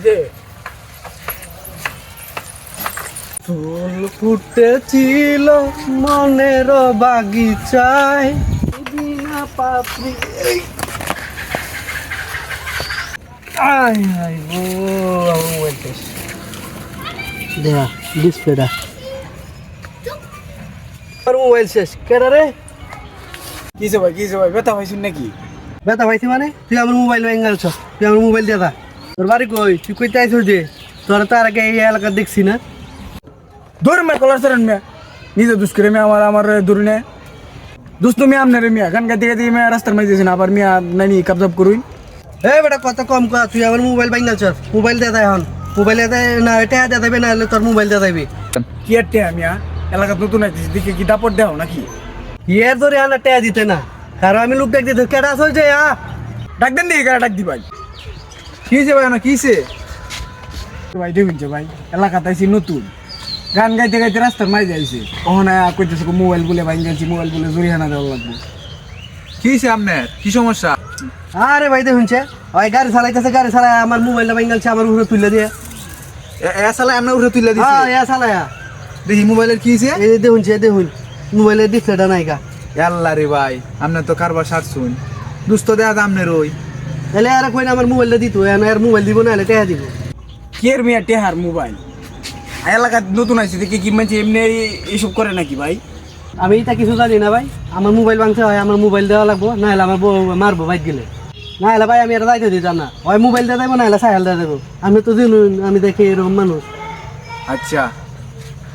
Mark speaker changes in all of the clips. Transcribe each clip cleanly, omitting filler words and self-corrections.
Speaker 1: যে ফুল ফুটেছিল মনের বাগিচায় পুদিনা পাপড়ি আয় আয় ও মোবাইল শেষ দেখা ডিসপ্লেটা আর মোবাইল শেষ কেডা রে কিছে ভাই ব্যথা পাইছিস নাকি ব্যথা পাইছি মানে তুই আমার মোবাইল ভেঙে তুই আমার মোবাইল দিয়ে দা তোর বাড়ি কই তুই কইতে আইছিস যে তোর তার আগে এই এলাকা দেখছি না দূর মে কলার সরেন মে নিজে দুষ করে মে আমার দূর নে দুষ তুমি আমনে রে মিয়া গান গাতে গাতে মে রাস্তার মাঝে দিছেন আবার মিয়া নানি কবজব করুন এ বেটা কত কম কর তুই আমার মোবাইল ভাঙাল চল মোবাইল দে এখন মোবাইল দে না এটা দে দেবে না হলে তোর মোবাইল দে দেবে কি আটে মিয়া এলাকা নতুন আইছিস দেখে কি দাপট দাও নাকি এর ধরে আনা টেয়া দিতে না কারণ আমি লোক ডাক দিতে কেডা আছে যে ডাক দেন নি কেডা ডাক দি ভাই কিছে ভাই না কিছে ভাই দেখুন যে ভাই এলাকাতে আইছি নতুন গান গাইতে গাইতে রাস্তার মাঝে যাইছে ওখানে কইতেছে মোবাইল বলে ভাই গেছি মোবাইল বলে জরিমানা দেওয়া লাগবে
Speaker 2: কিছে আপনার কি সমস্যা?
Speaker 1: আরে ভাই দেখুন ওই গাড়ি চালায় আমার মোবাইলটা ভাঙালছে আমার উপরে তুলে দিয়ে
Speaker 2: এ সালা আপনার উঠে তুলে দিছে
Speaker 1: হ্যাঁ এ চালায়া
Speaker 2: দেখি মোবাইলের কি হইছে?
Speaker 1: এই দেখুন মোবাইলের ডিসপ্লেটা নাইকা
Speaker 2: আল্লাহ রে ভাই আপনার তো কারবার সারছুন দুস্থ দেয়া দামনের ওই
Speaker 1: তাহলে আর কই না আমার মোবাইলটা দিত আর মোবাইল দিব না হলে টাকা দিব কি এর মিয়া টেহার মোবাইল এলাকা নতুন আইছে দেখি কি মানে এমনি এইসব করে নাকি ভাই আমি এটা কিছু জানি না ভাই আমার মোবাইল ভাঙতে হয় আমার মোবাইল দেওয়া লাগবো না হলে আমার মারবো বাইক গেলে না হলে ভাই আমি এটা যাইতে দিতাম না ওই মোবাইল দিয়ে দেবো না হলে সাইকেল দিয়ে দেবো আমি তো জানুন আমি দেখি এরকম মানুষ
Speaker 2: আচ্ছা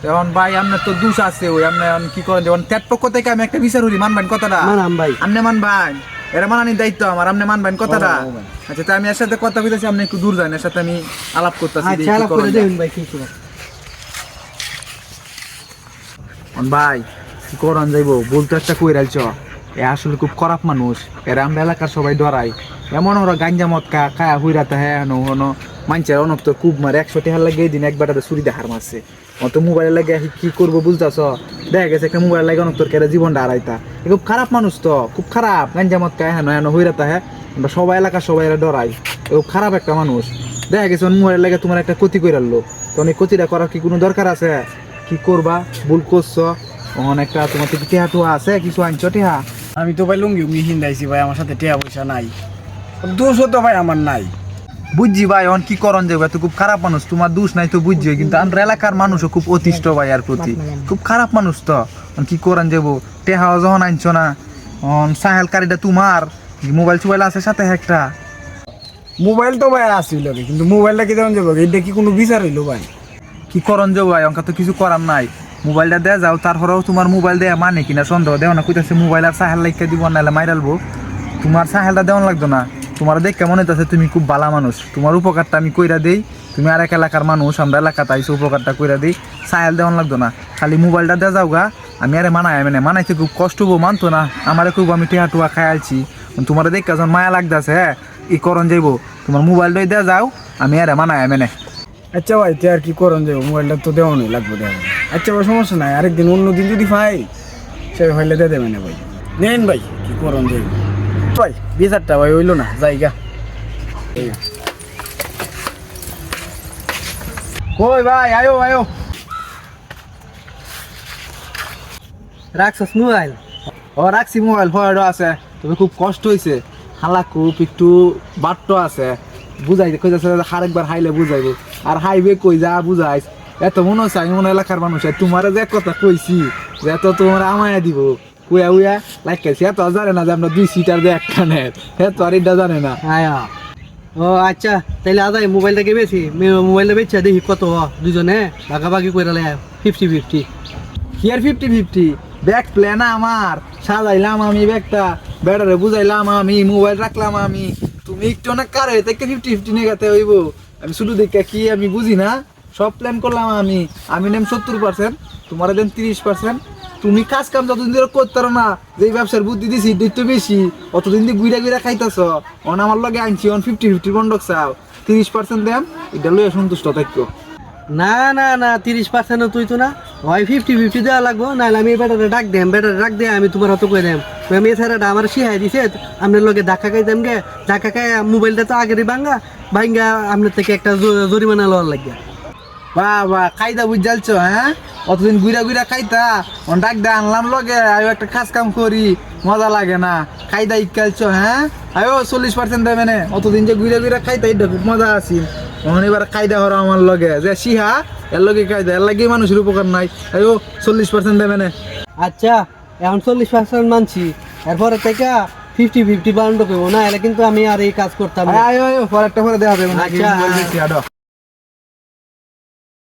Speaker 2: এখন ভাই আপনার তো দোষ আছে ওই আপনার কি করেন যেমন ত্যাট পক্ষ থেকে আমি একটা বিচার করি মানবেন কথাটা
Speaker 1: মানাম ভাই
Speaker 2: আপনি মানবেন এরা মানানির দায়িত্ব আমার আপনি মানবেন কথাটা আচ্ছা তাই আমি এর সাথে কথা বলতেছি আপনি একটু দূর যান এর সাথে আমি আলাপ করতেছি
Speaker 1: আচ্ছা আলাপ করে দেখুন ভাই কি করে
Speaker 2: ভাই কি করন যাইব বলতে একটা কই রাইছ এ আসলে খুব খারাপ মানুষ এরা আমরা এলাকার সবাই ডরাই এমন ওরা গাঞ্জা মদ খায়া হুইরাতে হ্যাঁ হনো মানছে অনেক তো খুব মারে 100 টাকা লাগে এই দিন একবারটাতে চুরি দেখার মারছে অত মোবাইলে লাগে কি করবো বুঝতেছ দেখা গেছে একটা মোবাইল লাগে অনেক তোর কেটে জীবনটা হারাইতা এ খুব খারাপ মানুষ তো খুব খারাপ গাঞ্জা মদ খায় হ্যাঁ হুইরাতে হ্যাঁ আমরা সবাই এলাকার সবাই এরা ডরাই এ খুব খারাপ একটা মানুষ দেখা গেছে মোবাইল লাগে তোমার একটা ক্ষতি করে আনলো তখন এই ক্ষতিটা করার কি কোনো দরকার আছে কি করবা ভুল করছো অনেকটা তোমার থেকে টেহা টুয়া আছে কিছু আনছো টেহা
Speaker 1: আমি তো ভাই লুঙ্গি হিন্দাইছি ভাই আমার সাথে টাকা পয়সা নাই দোষও তো ভাই আমার নাই
Speaker 2: বুঝছি ভাই অন কি করন যাবে তো খুব খারাপ মানুষ তোমার দোষ নাই তো বুঝছি কিন্তু আমরা এলাকার মানুষও খুব অতিষ্ঠ ভাই আর প্রতি খুব খারাপ মানুষ তো কি করেন যাবো টেহাও যখন আনছো না সাহেল কারিটা তোমার মোবাইল আছে সাথে একটা
Speaker 1: মোবাইল তো ভাই আসছিল কিন্তু মোবাইলটা কি যেমন যাবো এটা কি কোনো বিচার হইলো ভাই
Speaker 2: কি করন যাবো ভাই অঙ্কা তো কিছু করার নাই মোবাইলটা দেয়া যাও তারপরেও তোমার মোবাইল দেয়া মানে কিনা সন্দেহ দেও না কইতাছে মোবাইল আর সাহেল লাইকা দিব নাহলে মাইরালবো তোমার সাহেলটা দেওয়ান লাগতো না তোমার দেখ কেমন হইতাছে তুমি খুব ভালো মানুষ তোমার উপকারটা আমি কইরা দেই তুমি আর এক এলাকার মানুষ আমরা এলাকাতে আইসো উপকারটা কইরা দিই সাহেল দেওয়ান লাগতো না খালি মোবাইলটা দেওয়া যাও গা আমি আরে মানাইতে খুব কষ্ট হবো মানতো না আমারে খুব আমি টেহা টুয়া খাই আলছি তোমার দেখ যখন মায়া লাগতেছে হ্যাঁ ই করন যাইবো তোমার মোবাইলটাই দেওয়া যাও আমি আরে মানায় মেনে
Speaker 1: আচ্ছা ভাই তুই আর কি করন যাবো মোবাইলটা তো দেওয়ানোই লাগবে দেওয়া আচ্ছা ভাই সমস্যা নাই আরেকদিন অন্যদিন যদি পাই সে ফাইলে দিয়ে দেবে না ভাই নেন ভাই কি করন যাইব ভাই বিচারটা ভাই হইলো না জায়গা কই ভাই আয়ো রাখছস মোবাইল
Speaker 2: ও রাখছি মোবাইল ভয়টা আছে তবে খুব কষ্ট হয়েছে হালা খুব একটু বাট্ট আছে বুঝাইতে কইতাছে আরেকবার হাইলে বুঝাইবো আর হাইবে কই যা বুঝাইস এত মনে হচ্ছে আমি মনে এলাকার মানুষ তোমার যে কথা কইছি যে এত তোমার আমায়া দিব উয়া লাইকাইছি এত জানে না যে আমরা 2 সিটার যে একটা নেট এত আর এটা জানে না
Speaker 1: ও আচ্ছা তাইলে আদাই মোবাইলটাকে বেশি মোবাইলটা বেচা দেখি কত দুজনে ভাগাভাগি করে 50-50
Speaker 2: কি আর 50-50 ব্যাগ প্ল্যান আমার সাজাইলাম আমি ব্যাগটা ব্যাটারে বুঝাইলাম আমি মোবাইল রাখলাম আমি তুমি একটু অনেক কারে থেকে 50-50 নিয়ে গেতে হইব আমি শুধু দেখে কি আমি বুঝি না সব প্ল্যান করলাম আমি নেম 70% তোমার দেন 30% তুমি কাজ কাম যতদিন ধরে করতে পারো না যে ব্যবসার বুদ্ধি দিছি একটু বেশি অতদিন দিয়ে গুইরা খাইতেছ অন আমার লগে আনছি অন 50-50 বন্ডক চাও 30% দেন এটা লইয়া সন্তুষ্ট থাকতো
Speaker 1: না 30% তুই তো না হয় 50-50 দেওয়া লাগবো নাহলে আমি ব্যাটারে ডাক দেম আমি তোমার হাতে করে দেম আমি এছাড়া আমার শিহাই দিছে আপনার লগে ধাক্কা খাইতাম গে ধাক্কা খাই মোবাইলটা তো আগেরই ভাঙ্গা ভাঙ্গা আপনার থেকে একটা জরিমানা লওয়ার লাগিয়া।
Speaker 2: বাবা খাইতা বুঝ জ্বালছো হ্যাঁ, অতদিন ঘুরা ঘুরা খাইতা ডাক দে আনলাম লগে আয়ো একটা কাজ কাম করি, মজা লাগে না খাইতা ইকালছো হ্যাঁ, আয়ো 40% দেবে না, অতদিন যে ঘুরা ঘুরা খাইতা এটা খুব মজা আছি, তখন এবার খাইদা হরা আমার লগে যে সিহা এর লগে খাইদা এর লাগে মানুষের উপকার নাই, আয়ো 40% দেবে না।
Speaker 1: আচ্ছা এখন 40% মানছি, এরপরে থেকে 50-50 বাউন্ড করবো না, এলে কিন্তু আমি আর এই কাজ করতাম না।
Speaker 2: আয়ো আয়ো পরেরটা পরে দেওয়া যাবে না,
Speaker 1: আচ্ছা।
Speaker 2: বলছি আডো।